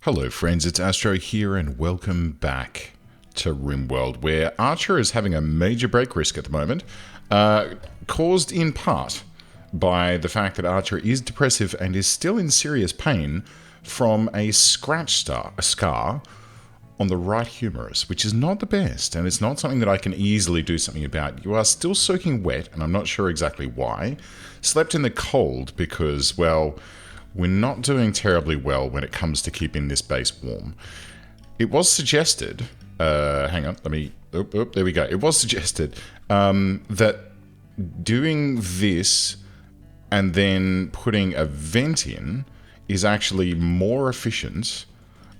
Hello friends, it's Astro here and welcome back to RimWorld, where Archer is having a major break risk at the moment, caused in part by the fact that Archer is depressive and is still in serious pain from a scar on the right humerus, which is not the best, and it's not something that I can easily do something about. You are still soaking wet, and I'm not sure exactly why. Slept in the cold because, well, we're not doing terribly well when it comes to keeping this base warm. It was suggested, hang on, there we go. It was suggested that doing this and then putting a vent in is actually more efficient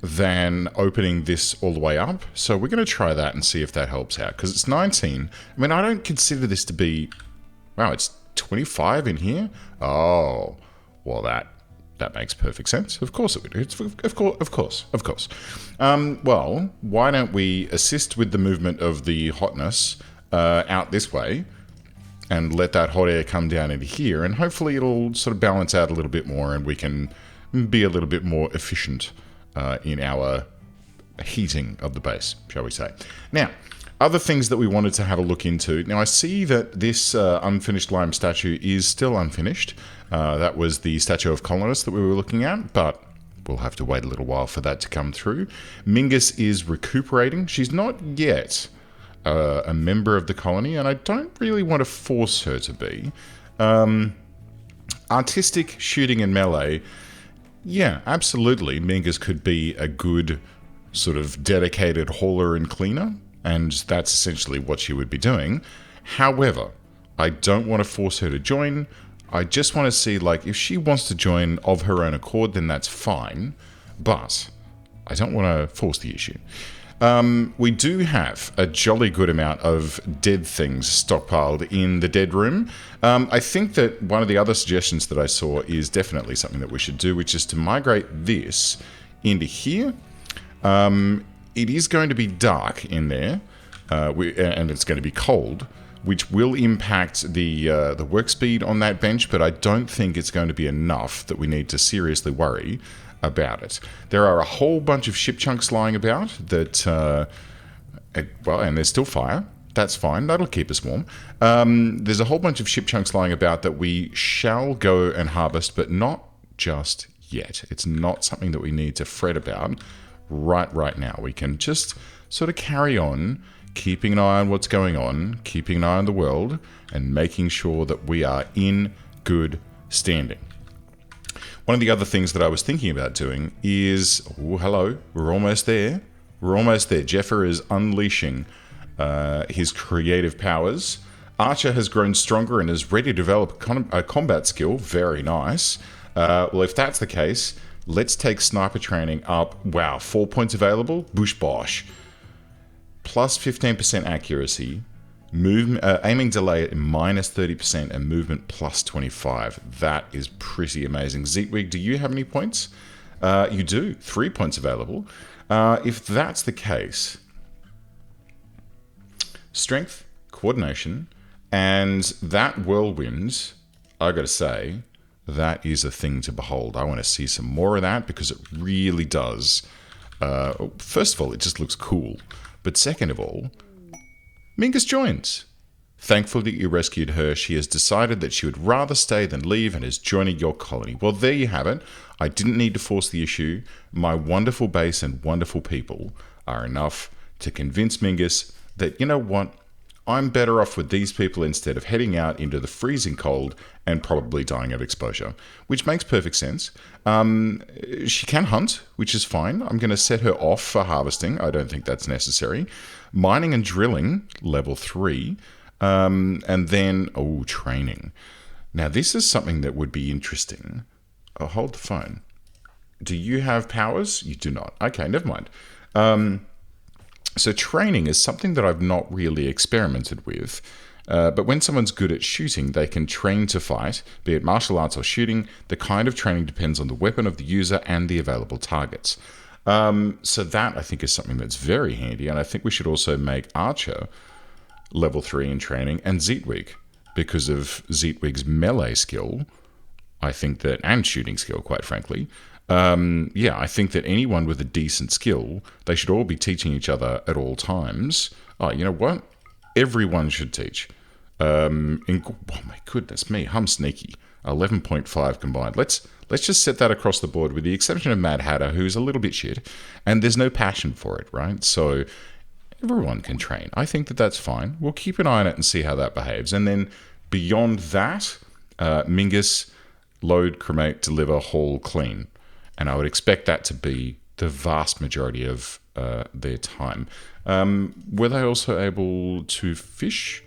than opening this all the way up. So we're going to try that and see if that helps out, because it's 19. I mean, I don't consider this to be... Wow, it's 25 in here? Oh, well, that makes perfect sense. Of course it would. Of course. Well, why don't we assist with the movement of the hotness out this way and let that hot air come down into here, and hopefully it'll sort of balance out a little bit more and we can be a little bit more efficient in our heating of the base, shall we say. Now, other things that we wanted to have a look into. Now, I see that this unfinished lime statue is still unfinished. That was the statue of colonists that we were looking at, but we'll have to wait a little while for that to come through. Mingus is recuperating. She's not yet a member of the colony, and I don't really want to force her to be. Artistic, shooting, and melee. Yeah, absolutely. Mingus could be a good sort of dedicated hauler and cleaner, and that's essentially what she would be doing. However, I don't want to force her to join. I just want to see, like, if she wants to join of her own accord, then that's fine, but I don't want to force the issue. We do have a jolly good amount of dead things stockpiled in the dead room. I think that one of the other suggestions that I saw is definitely something that we should do, which is to migrate this into here. It is going to be dark in there, and it's going to be cold, which will impact the work speed on that bench, but I don't think it's going to be enough that we need to seriously worry about it. There are a whole bunch of ship chunks lying about that, well, and there's still fire. That's fine. That'll keep us warm. There's a whole bunch of ship chunks lying about that we shall go and harvest, but not just yet. It's not something that we need to fret about right now. We can just sort of carry on, keeping an eye on what's going on, keeping an eye on the world, and making sure that we are in good standing. One of the other things that I was thinking about doing is... Oh, hello. We're almost there. Jeffer is unleashing his creative powers. Archer has grown stronger and is ready to develop a combat skill. Very nice. Well, if that's the case, let's take sniper training up. Wow, 4 points available. Bush bosh. Plus 15% accuracy. Aiming delay at minus 30% and movement plus 25. That is pretty amazing. Zeetwig, do you have any points? You do. 3 points available. If that's the case, strength, coordination, and that whirlwind, I gotta say, that is a thing to behold. I want to see some more of that because it really does. First of all, it just looks cool. But second of all, Mingus joins. Thankful that you rescued her. She has decided that she would rather stay than leave and is joining your colony. Well, there you have it. I didn't need to force the issue. My wonderful base and wonderful people are enough to convince Mingus that, you know what, I'm better off with these people instead of heading out into the freezing cold and probably dying of exposure, which makes perfect sense. She can hunt, which is fine. I'm going to set her off for harvesting. I don't think that's necessary. Mining and drilling, level 3. And then, training. Now, this is something that would be interesting. Oh, hold the phone. Do you have powers? You do not. Okay, never mind. So training is something that I've not really experimented with. But when someone's good at shooting, they can train to fight, be it martial arts or shooting. The kind of training depends on the weapon of the user and the available targets. So that, I think, is something that's very handy. And I think we should also make Archer level 3 in training and Zeetwig, because of Zeetwig's melee skill. I think that, and shooting skill, quite frankly, Yeah, I think that anyone with a decent skill, they should all be teaching each other at all times. Oh, you know what? Everyone should teach. Oh my goodness me, I'm sneaky. 11.5 combined. Let's just set that across the board, with the exception of Mad Hatter, who's a little bit shit, and there's no passion for it, right? So everyone can train. I think that that's fine. We'll keep an eye on it and see how that behaves. And then beyond that, Mingus, load, cremate, deliver, haul, clean. And I would expect that to be the vast majority of their time. Were they also able to fish?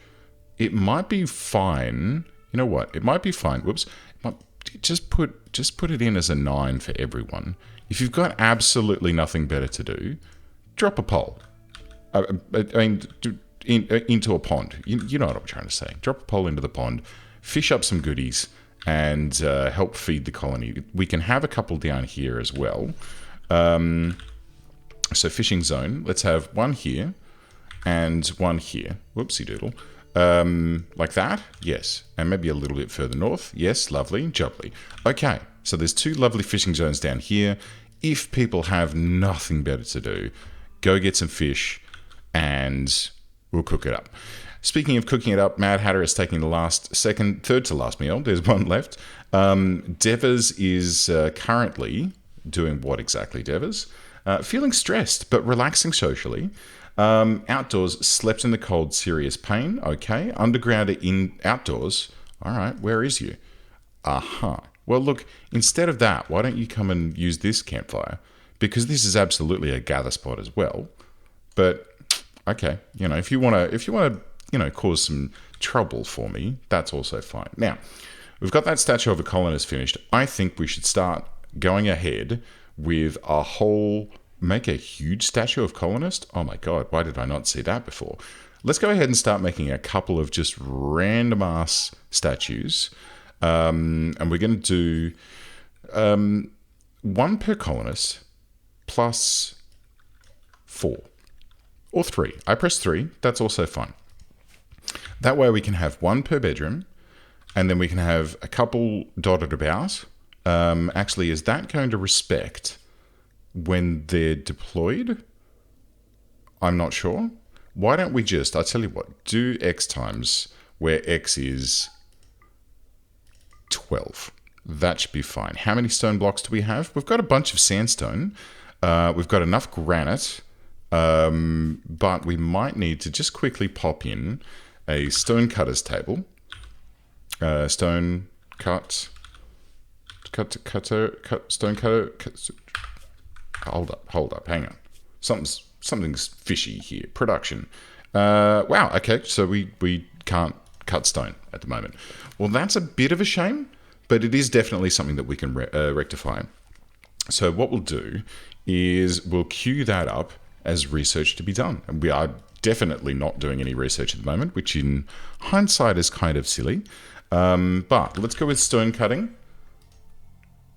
It might be fine. You know what? It might be fine. Whoops. Just put it in as a 9 for everyone. If you've got absolutely nothing better to do, drop a pole. I mean, into a pond. You know what I'm trying to say. Drop a pole into the pond, fish up some goodies, and help feed the colony. We can have a couple down here as well. So fishing zone. Let's have one here and one here. Whoopsie doodle. Like that? Yes. And maybe a little bit further north? Yes. Lovely. Jubbly. Okay. So there's 2 lovely fishing zones down here. If people have nothing better to do, go get some fish and we'll cook it up. Speaking of cooking it up, Mad Hatter is taking the third to last meal. There's one left. Devers is currently doing what exactly, Devers? Feeling stressed, but relaxing socially. Outdoors, slept in the cold, serious pain. Okay. Underground, outdoors. All right. Where is you? Aha. Well, look, instead of that, why don't you come and use this campfire? Because this is absolutely a gather spot as well. But okay, if you want to, cause some trouble for me, that's also fine. Now, we've got that statue of a colonist finished. I think we should start going ahead with make a huge statue of colonist. Oh my God, why did I not see that before? Let's go ahead and start making a couple of just random ass statues. And we're going to do 1 per colonist plus 4 or 3. I press 3. That's also fine. That way we can have 1 per bedroom, and then we can have a couple dotted about. Actually, is that going to respect when they're deployed? I'm not sure. Why don't we I tell you what, do X times, where X is 12. That should be fine. How many stone blocks do we have? We've got a bunch of sandstone. We've got enough granite. But we might need to just quickly pop in a stone cutter's table. Stone cut. Stone cutter. Hold up, hang on. Something's fishy here. Production. Wow, okay, so we can't cut stone at the moment. Well, that's a bit of a shame, but it is definitely something that we can rectify. So what we'll do is we'll queue that up as research to be done. And we are definitely not doing any research at the moment, which in hindsight is kind of silly. But let's go with stone cutting.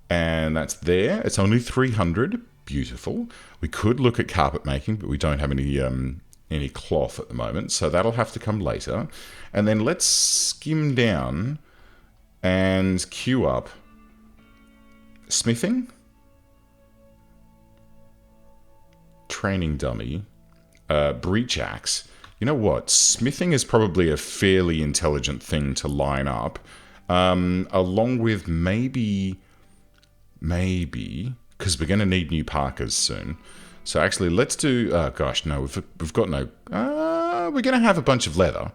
And that's there. It's only 300. Beautiful. We could look at carpet making, but we don't have any cloth at the moment, so that'll have to come later. And then let's skim down and queue up smithing, training dummy, breach axe. You know what? Smithing is probably a fairly intelligent thing to line up, along with maybe, because we're going to need new parkas soon. So actually, let's do... Oh, gosh, no, we've got no... we're going to have a bunch of leather.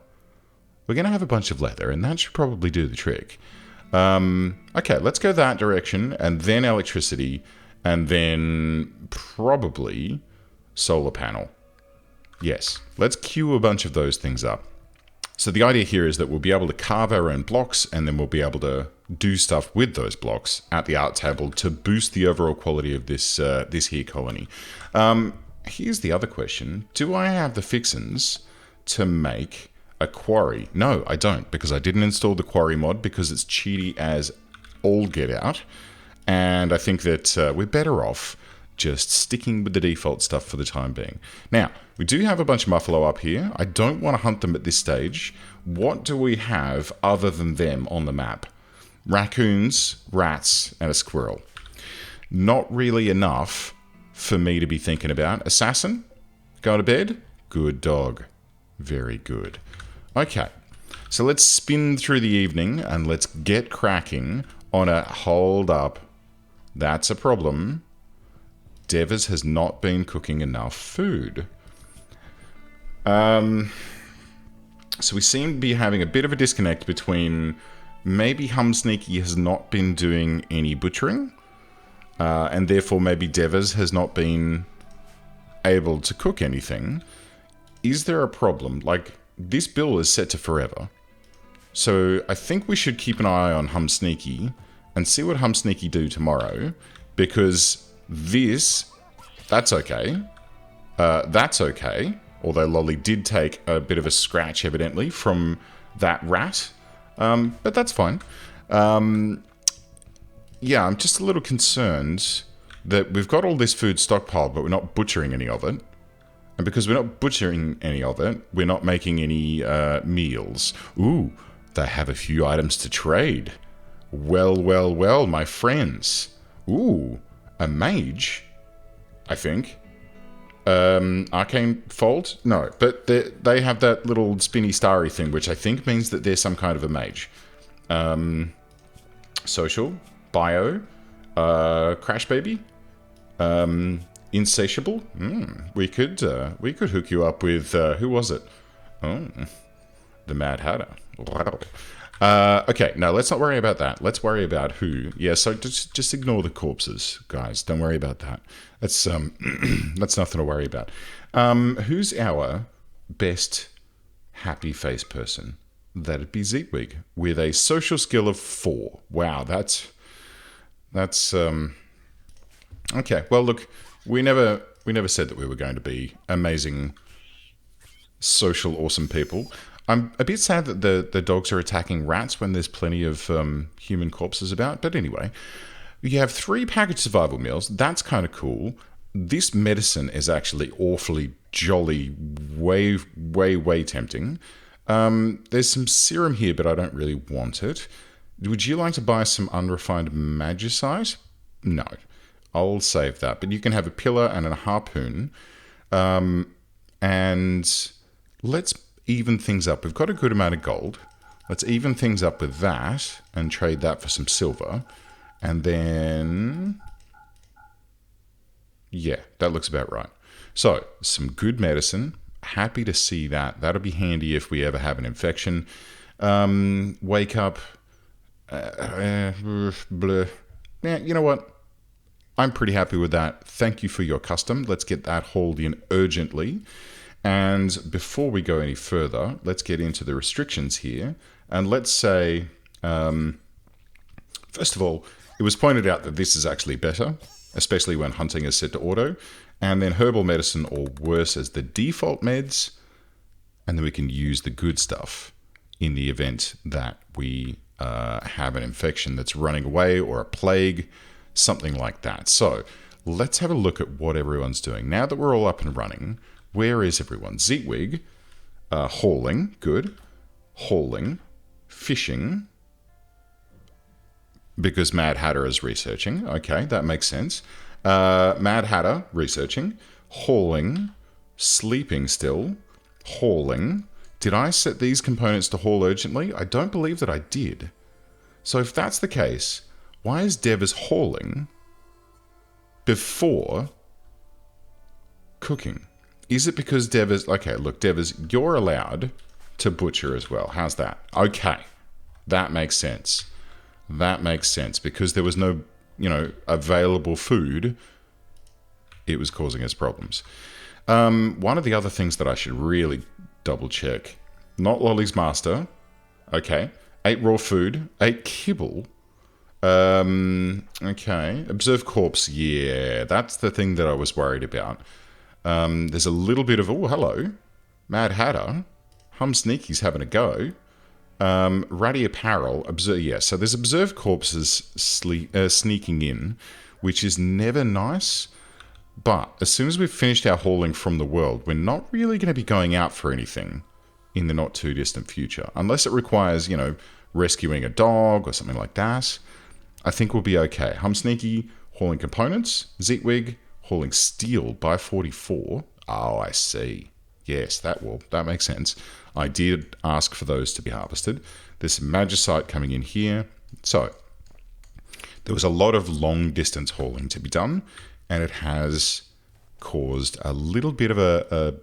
We're going to have a bunch of leather, and that should probably do the trick. Okay, let's go that direction, and then electricity, and then probably solar panel. Yes, let's queue a bunch of those things up. So the idea here is that we'll be able to carve our own blocks, and then we'll be able to do stuff with those blocks at the art table to boost the overall quality of this here colony. Here's the other question. Do I have the fixins to make a quarry? No, I don't, because I didn't install the quarry mod because it's cheaty as all get out. And I think that we're better off just sticking with the default stuff for the time being. Now, we do have a bunch of muffalo up here. I don't want to hunt them at this stage. What do we have other than them on the map? Raccoons, rats, and a squirrel. Not really enough for me to be thinking about. Assassin, go to bed. Good dog. Very good. Okay, so let's spin through the evening and let's get cracking on a hold up. That's a problem. Devers has not been cooking enough food. So we seem to be having a bit of a disconnect between maybe Humsneaky has not been doing any butchering, and therefore maybe Devers has not been able to cook anything. Is there a problem? Like, this bill is set to forever. So I think we should keep an eye on Humsneaky and see what Humsneaky do tomorrow, because that's okay. That's okay. Although Lolly did take a bit of a scratch, evidently, from that rat. But that's fine. Yeah, I'm just a little concerned that we've got all this food stockpiled, but we're not butchering any of it. And because we're not butchering any of it, we're not making any meals. Ooh, they have a few items to trade. Well, well, well, my friends. Ooh, a mage, I think. Arcane Fold? No, but they have that little spinny starry thing, which I think means that they're some kind of a mage. Social, bio, Crash Baby, Insatiable. We could hook you up with who was it? Oh, the Mad Hatter. Wow. Okay, no, let's not worry about that. Let's worry about who. Yeah, so just ignore the corpses, guys. Don't worry about that. That's that's nothing to worry about. Who's our best happy face person? That'd be Zeetwig with a social skill of 4. Wow, that's okay. Well, look, we never said that we were going to be amazing, social, awesome people. I'm a bit sad that the dogs are attacking rats when there's plenty of human corpses about. But anyway, you have 3 packaged survival meals. That's kind of cool. This medicine is actually awfully jolly, way, way, way tempting. There's some serum here, but I don't really want it. Would you like to buy some unrefined magicite? No, I'll save that. But you can have a pillar and a harpoon. And let's even things up. We've got a good amount of gold. Let's even things up with that and trade that for some silver. And then, yeah, that looks about right. So, some good medicine. Happy to see that. That'll be handy if we ever have an infection. Wake up. Bleh. Yeah, you know what? I'm pretty happy with that. Thank you for your custom. Let's get that hauled in urgently. And before we go any further, let's get into the restrictions here. And let's say, first of all, it was pointed out that this is actually better, especially when hunting is set to auto. And then herbal medicine or worse as the default meds. And then we can use the good stuff in the event that we have an infection that's running away or a plague, something like that. So let's have a look at what everyone's doing. Now that we're all up and running, where is everyone? Zeetwig, hauling, good. Hauling, fishing, because Mad Hatter is researching. Okay, that makes sense. Mad Hatter, researching. Hauling, sleeping still. Hauling. Did I set these components to haul urgently? I don't believe that I did. So if that's the case, why is Devers hauling before cooking? Is it because Devers... Okay, look, Devers, you're allowed to butcher as well. How's that? Okay. That makes sense. That makes sense. Because there was no, available food, it was causing us problems. One of the other things that I should really double check. Not Lolly's master. Okay. 8 raw food. 8 kibble. Okay. Observe corpse. Yeah, that's the thing that I was worried about. There's a little bit of, oh, hello, Mad Hatter, Humsneaky's having a go. Ratty apparel, observe, yeah, so there's observed corpses sneaking in, which is never nice, but as soon as we've finished our hauling from the world, we're not really going to be going out for anything in the not too distant future, unless it requires, rescuing a dog or something like that. I think we'll be okay. Humsneaky, Hauling components, Zeetwig, hauling steel by 44. Oh, I see. Yes, that makes sense. I did ask for those to be harvested. There's some magicite coming in here. So, there was a lot of long distance hauling to be done, and it has caused a little bit of a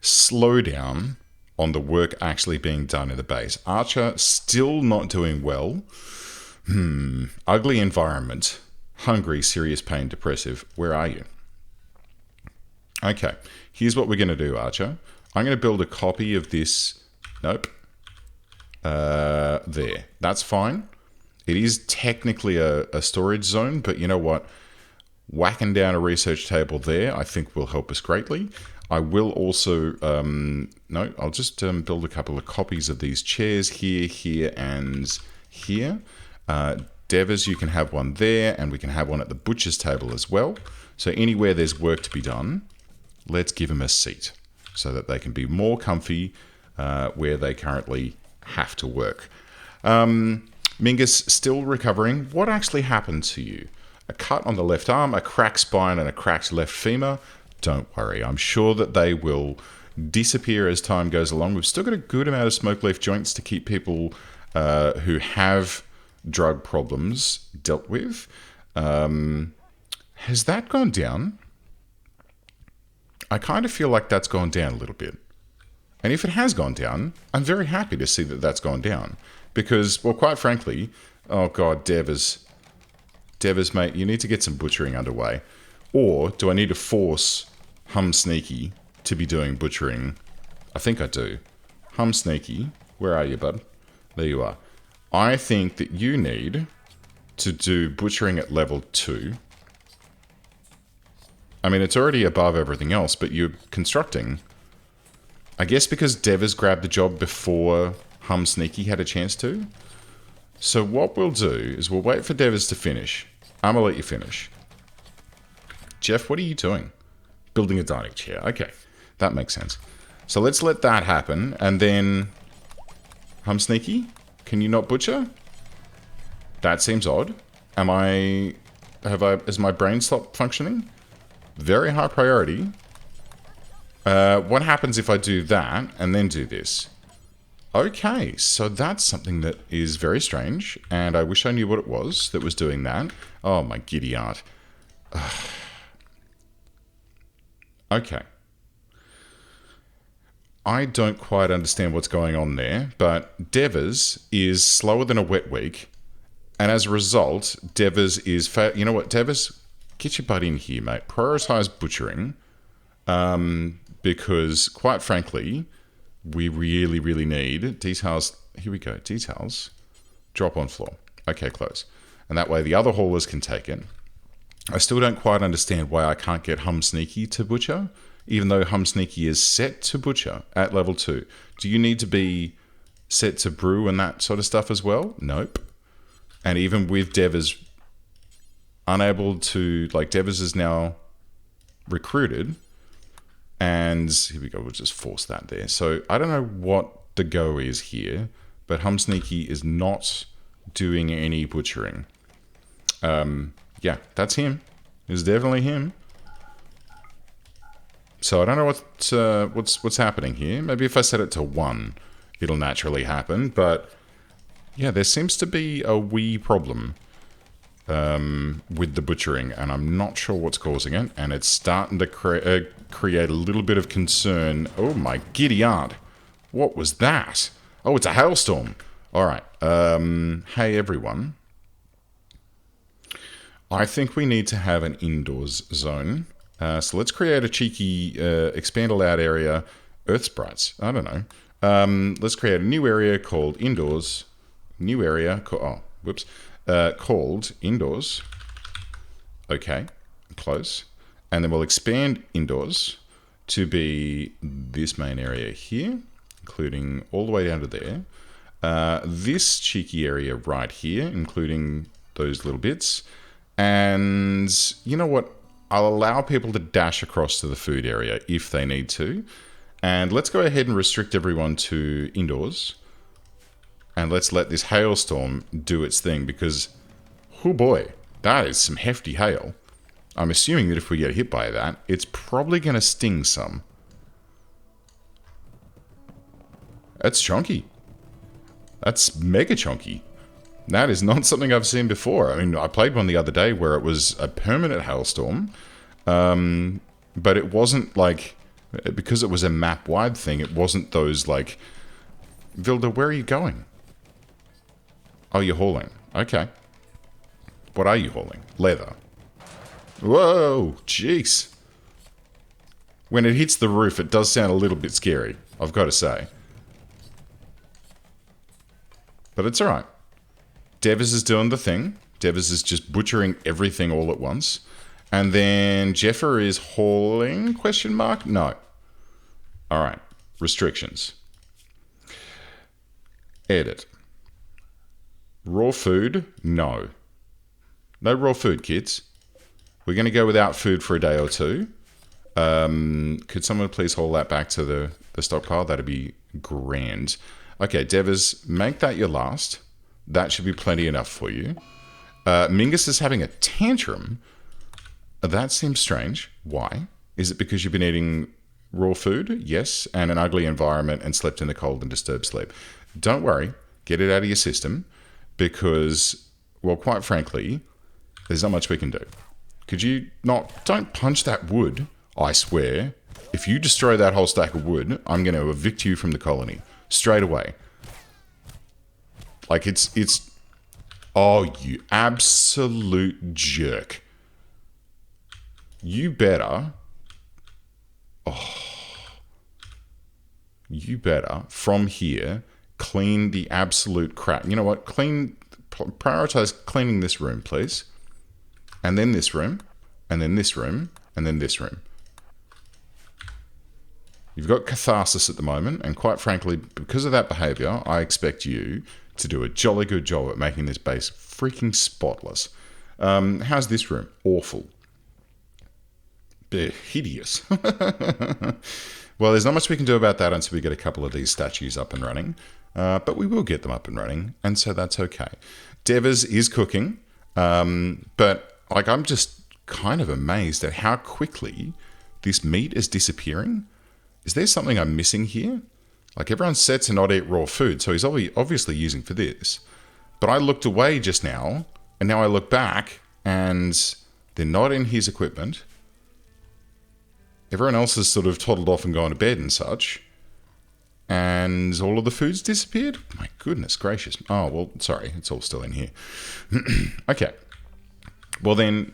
slowdown on the work actually being done in the base. Archer still not doing well. Ugly environment. Hungry, serious pain, depressive. Where are you? Okay, here's what we're going to do, Archer. I'm going to build a copy of this. Nope. There. That's fine. It is technically a storage zone, but you know what? Whacking down a research table there, I think will help us greatly. I will also, no, I'll just build a couple of copies of these chairs here, here, and here. Devers, you can have one there, and we can have one at the butcher's table as well. So anywhere there's work to be done, let's give them a seat so that they can be more comfy where they currently have to work. Mingus, still recovering. What actually happened to you? A cut on the left arm, a cracked spine, and a cracked left femur. Don't worry, I'm sure that they will disappear as time goes along. We've still got a good amount of smoke leaf joints to keep people who have drug problems dealt with. Has that gone down? I kind of feel like that's gone down a little bit. And if it has gone down, I'm very happy to see that that's gone down. Because, well, quite frankly, oh god, Devers, mate, you need to get some butchering underway. Or do I need to force Hum Sneaky to be doing butchering? I think I do. Hum Sneaky, where are you, bud? There you are. I think that you need to do butchering at level 2. I mean, it's already above everything else, but you're constructing. I guess because Devers grabbed the job before Hum Sneaky had a chance to. So what we'll do is we'll wait for Devers to finish. I'm gonna let you finish. Jeff, what are you doing? Building a dining chair. Okay, that makes sense. So let's let that happen, and then Hum Sneaky, can you not butcher? That seems odd. Has my brain stopped functioning? Very high priority. What happens if I do that and then do this? Okay, so that's something that is very strange, and I wish I knew what it was that was doing that. Oh, my giddy aunt. Okay. I don't quite understand what's going on there, but Devers is slower than a wet week, and as a result, Devers is... You know what, Devers? Get your butt in here, mate. Prioritize butchering, because, quite frankly, we really, really need details. Here we go. Details. Drop on floor. Okay, close. And that way the other haulers can take it. I still don't quite understand why I can't get Hum Sneaky to butcher, even though Hum Sneaky is set to butcher at level 2. Do you need to be set to brew and that sort of stuff as well? Nope. And even with Devers unable to... Like, Devers is now recruited. And here we go, we'll just force that there. So I don't know what the go is here, but Hum Sneaky is not doing any butchering. Yeah, that's him. It's definitely him. So I don't know what's happening here. Maybe if I set it to 1, it'll naturally happen. But yeah, there seems to be a wee problem with the butchering, and I'm not sure what's causing it. And it's starting to create a little bit of concern. Oh my giddy aunt! What was that? Oh, it's a hailstorm. All right. Hey everyone. I think we need to have an indoors zone. So let's create a cheeky expand allowed area. Earth sprites. I don't know. Let's create a new area called indoors. New area. Called indoors. Okay. Close. And then we'll expand indoors to be this main area here, including all the way down to there. This cheeky area right here, including those little bits. And you know what? I'll allow people to dash across to the food area if they need to. And let's go ahead and restrict everyone to indoors. And let's let this hailstorm do its thing because, oh boy, That is some hefty hail. I'm assuming that if we get hit by that, it's probably going to sting some. That's chunky. That's mega chunky. That is not something I've seen before. I mean, I played one the other day where it was a permanent hailstorm, but it wasn't like, because it was a map-wide thing, it wasn't those like, Vilda, where are you going? Oh, you're hauling. Okay. What are you hauling? Leather. Whoa, jeez. When it hits the roof, it does sound a little bit scary, I've got to say. But it's alright. Devers is doing the thing. Devers is just butchering everything all at once. And then Jeffer is hauling, question mark? No. Alright. Restrictions. Edit. Raw food? No. No raw food, kids. We're going to go without food for a day or two. Could someone please haul that back to the stockpile? That'd be grand. Okay, Devers, make that your last. That should be plenty enough for you. Mingus is having a tantrum. That seems strange. Why? Is it because you've been eating raw food? Yes. And an ugly environment and slept in the cold and disturbed sleep. Don't worry. Get it out of your system. Because, well, quite frankly, there's not much we can do. Could you not... Don't punch that wood, I swear. If you destroy that whole stack of wood, I'm going to evict you from the colony. Straight away. Like, it's... Oh, you absolute jerk. You better... Oh. You better, from here, clean the absolute crap. You know what? Prioritize cleaning this room, please. And then this room. And then this room. And then this room. You've got catharsis at the moment, and quite frankly, because of that behaviour, I expect you to do a jolly good job at making this base freaking spotless. How's this room? Awful. Hideous. Well, there's not much we can do about that until we get a couple of these statues up and running, but we will get them up and running, and so that's okay. Devers is cooking, but like I'm just kind of amazed at how quickly this meat is disappearing. Is there something I'm missing here? Like, everyone said to not eat raw food, so he's obviously using for this. But I looked away just now, and now I look back, and they're not in his equipment. Everyone else has sort of toddled off and gone to bed and such. And all of the food's disappeared? My goodness gracious. Oh, well, sorry, it's all still in here. Okay. Well then,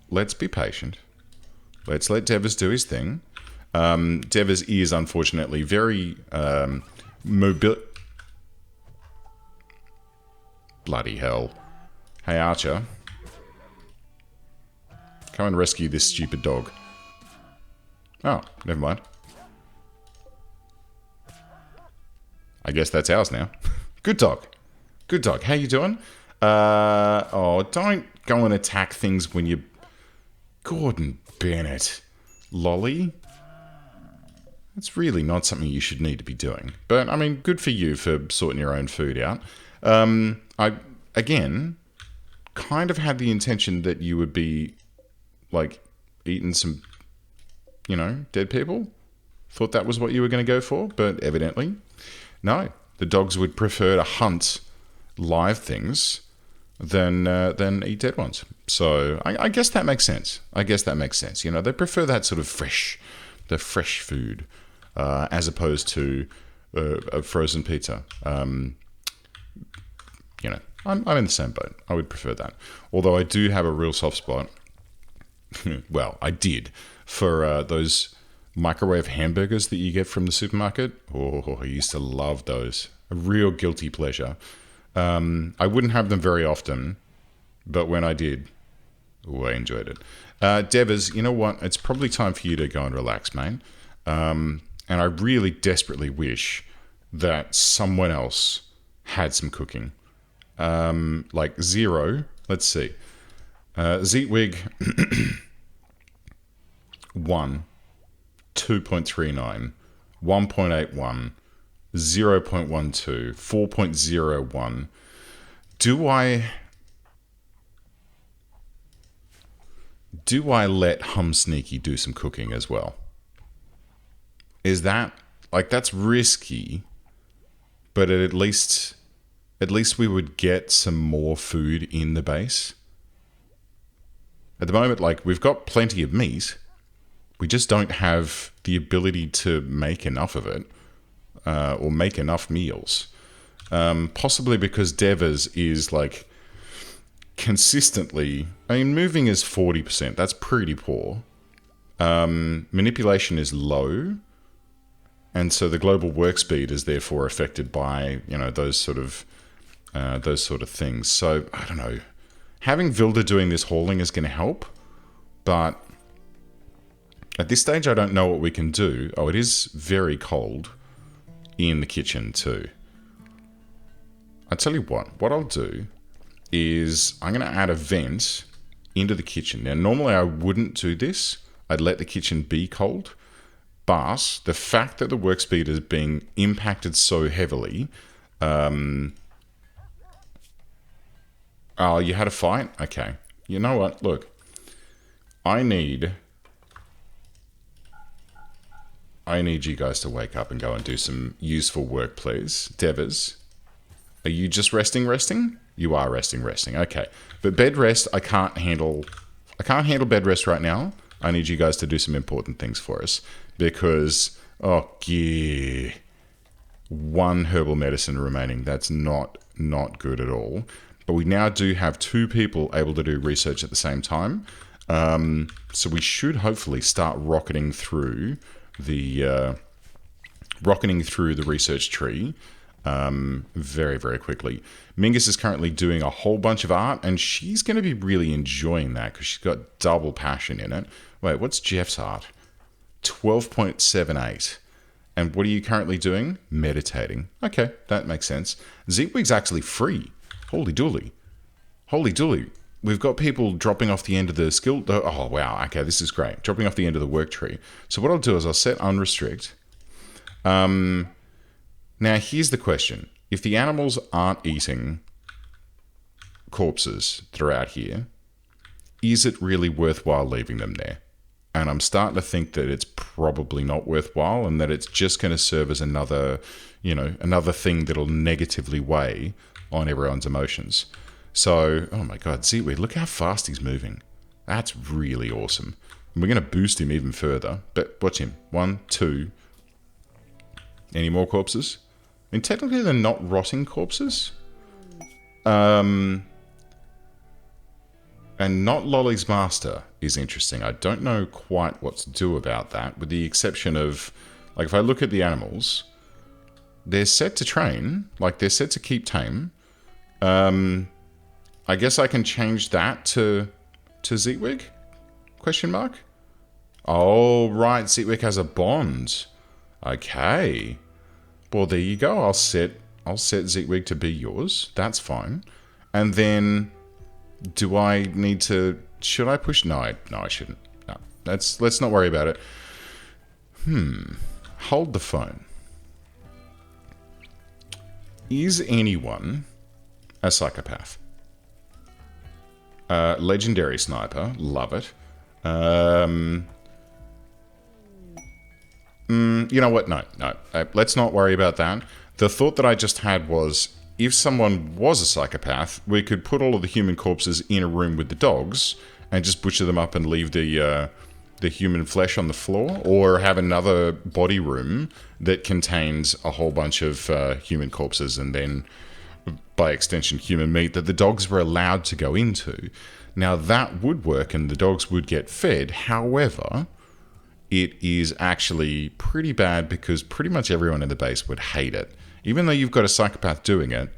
let's be patient. Let's let Devers do his thing. Devers is unfortunately very mobile. Bloody hell. Hey Archer. Come and rescue this stupid dog. Oh, never mind. I guess that's ours now. Good dog. Good dog. How you doing? Oh, don't go and attack things when you... Gordon Bennett. Lolly? That's really not something you should need to be doing. But, I mean, good for you for sorting your own food out. I, again, kind of had the intention that you would be, like, eating some, you know, dead people. Thought that was what you were going to go for, but evidently, no. The dogs would prefer to hunt live things than eat dead ones. So, I guess that makes sense. I guess that makes sense. You know, they prefer that sort of fresh food. As opposed to a frozen pizza. You know, I'm in the same boat. I would prefer that. Although I do have a real soft spot. Well, I did. For those microwave hamburgers that you get from the supermarket. Oh, I used to love those. A real guilty pleasure. I wouldn't have them very often. But when I did, I enjoyed it. Devers, you know what? It's probably time for you to go and relax, mate. And I really desperately wish that someone else had some cooking. Like Zero, let's see. Zeetwig 1, 2.39, 1.81, 0.12, 4.01. Do I do I let Hum Sneaky do some cooking as well? Is that, like, that's risky, but at least we would get some more food in the base. At the moment, like, we've got plenty of meat. We just don't have the ability to make enough of it, or make enough meals. Possibly because Devers is, like, consistently... I mean, moving is 40%. That's pretty poor. Manipulation is low. And so the global work speed is therefore affected by, you know, those sort of things. So, I don't know. Having Vilda doing this hauling is going to help. But at this stage, I don't know what we can do. Oh, it is very cold in the kitchen too. I tell you what I'll do is I'm going to add a vent into the kitchen. Now, normally I wouldn't do this. I'd let the kitchen be cold. But the fact that the work speed is being impacted so heavily... oh, you had a fight? Okay. You know what? Look. I need you guys to wake up and go and do some useful work, please. Devers, are you just resting? You are resting. Okay. But bed rest, I can't handle bed rest right now. I need you guys to do some important things for us. Because, oh, yeah. 1 herbal medicine remaining. That's not good at all. But we now do have 2 people able to do research at the same time. So we should hopefully start rocketing through the research tree very, very quickly. Mingus is currently doing a whole bunch of art, and she's going to be really enjoying that because she's got double passion in it. Wait, what's Jeff's art? 12.78. And what are you currently doing? Meditating. Okay, that makes sense. Zeepwig's actually free. Holy dooly. We've got people dropping off the end of the skill... Oh, wow. Okay, this is great. Dropping off the end of the work tree. So what I'll do is I'll set unrestrict. Now, here's the question. If the animals aren't eating corpses throughout here, is it really worthwhile leaving them there? And I'm starting to think that it's probably not worthwhile and that it's just going to serve as another thing that'll negatively weigh on everyone's emotions. So, oh my god, Zeetweed, look how fast he's moving. That's really awesome. And we're going to boost him even further. But watch him. 1, 2. Any more corpses? I mean, technically they're not rotting corpses. And not Lolly's Master is interesting. I don't know quite what to do about that, with the exception of, like, if I look at the animals, they're set to train. Like, they're set to keep tame. I guess I can change that to Zeetwig? Question mark? Oh, right. Zeetwig has a bond. Okay. Well, there you go. I'll set Zeetwig to be yours. That's fine. And then... do I need to... should I push... No, I shouldn't. No. Let's not worry about it. Hold the phone. Is anyone a psychopath? Legendary sniper. Love it. You know what? No. Let's not worry about that. The thought that I just had was... if someone was a psychopath, we could put all of the human corpses in a room with the dogs and just butcher them up and leave the human flesh on the floor, or have another body room that contains a whole bunch of human corpses and then, by extension, human meat that the dogs were allowed to go into. Now, that would work and the dogs would get fed. However, it is actually pretty bad because pretty much everyone in the base would hate it. Even though you've got a psychopath doing it,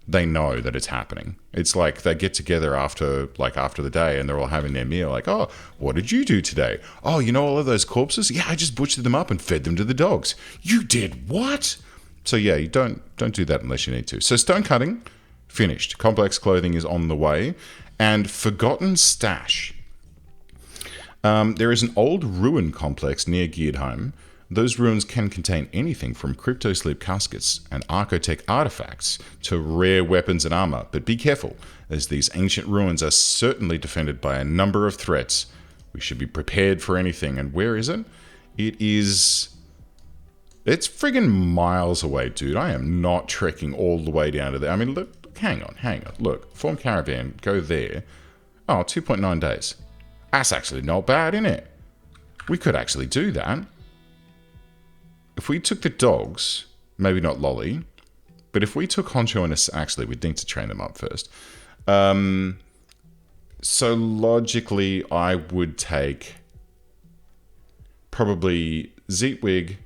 they know that it's happening. It's like they get together after the day and they're all having their meal. Like, oh, what did you do today? Oh, you know all of those corpses? Yeah, I just butchered them up and fed them to the dogs. You did what? So yeah, you don't do that unless you need to. So stone cutting, finished. Complex clothing is on the way. And forgotten stash. There is an old ruin complex near Geardheim. Those ruins can contain anything from crypto-sleep caskets and archotech artifacts to rare weapons and armor, but be careful, as these ancient ruins are certainly defended by a number of threats, We should be prepared for anything. And where is it? It's friggin' miles away, dude. I am not trekking all the way down to there. I mean, look, hang on. Look, form caravan, go there. Oh, 2.9 days. That's actually not bad, innit? We could actually do that. If we took the dogs, maybe not Lolly, but if we took Honcho and actually, we'd need to train them up first. So logically, I would take probably Zeetwig,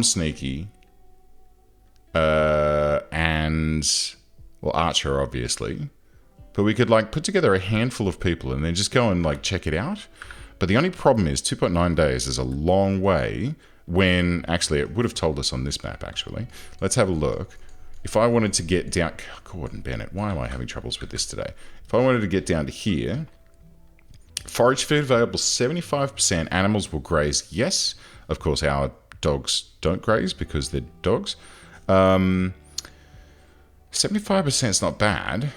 Sneaky, and, well, Archer, obviously. But we could, like, put together a handful of people and then just go and, like, check it out. But the only problem is 2.9 days is a long way when, actually, it would have told us on this map, actually. Let's have a look. If I wanted to get down... Gordon Bennett, why am I having troubles with this today? If I wanted to get down to here, forage food available 75%, animals will graze, yes. Of course, our dogs don't graze because they're dogs. 75% is not bad.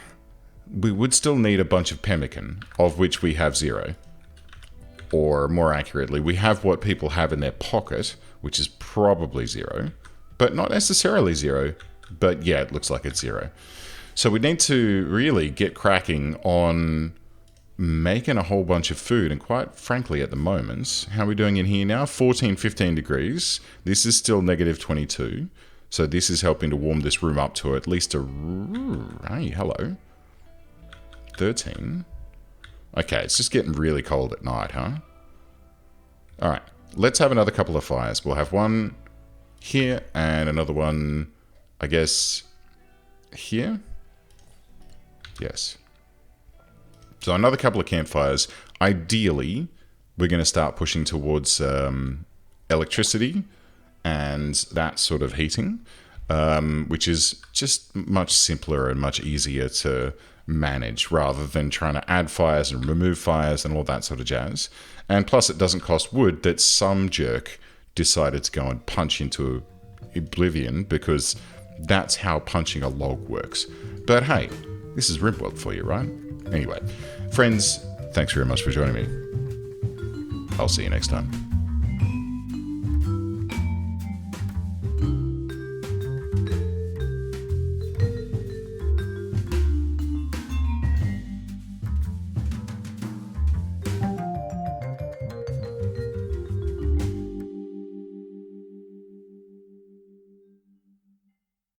We would still need a bunch of pemmican, of which we have 0. Or more accurately, we have what people have in their pocket, which is probably 0, but not necessarily 0. But yeah, it looks like it's 0. So we need to really get cracking on making a whole bunch of food. And quite frankly, at the moment, how are we doing in here now? 14, 15 degrees. This is still negative 22. So this is helping to warm this room up to at least a... Hey, hello. 13. Okay, it's just getting really cold at night, huh? All right, let's have another couple of fires. We'll have one here and another one, I guess, here? Yes. So another couple of campfires. Ideally, we're going to start pushing towards electricity and that sort of heating, which is just much simpler and much easier to manage rather than trying to add fires and remove fires and all that sort of jazz. And plus it doesn't cost wood that some jerk decided to go and punch into oblivion because that's how punching a log works. But hey, this is RimWorld for you, right? Anyway, friends, thanks very much for joining me. I'll see you next time.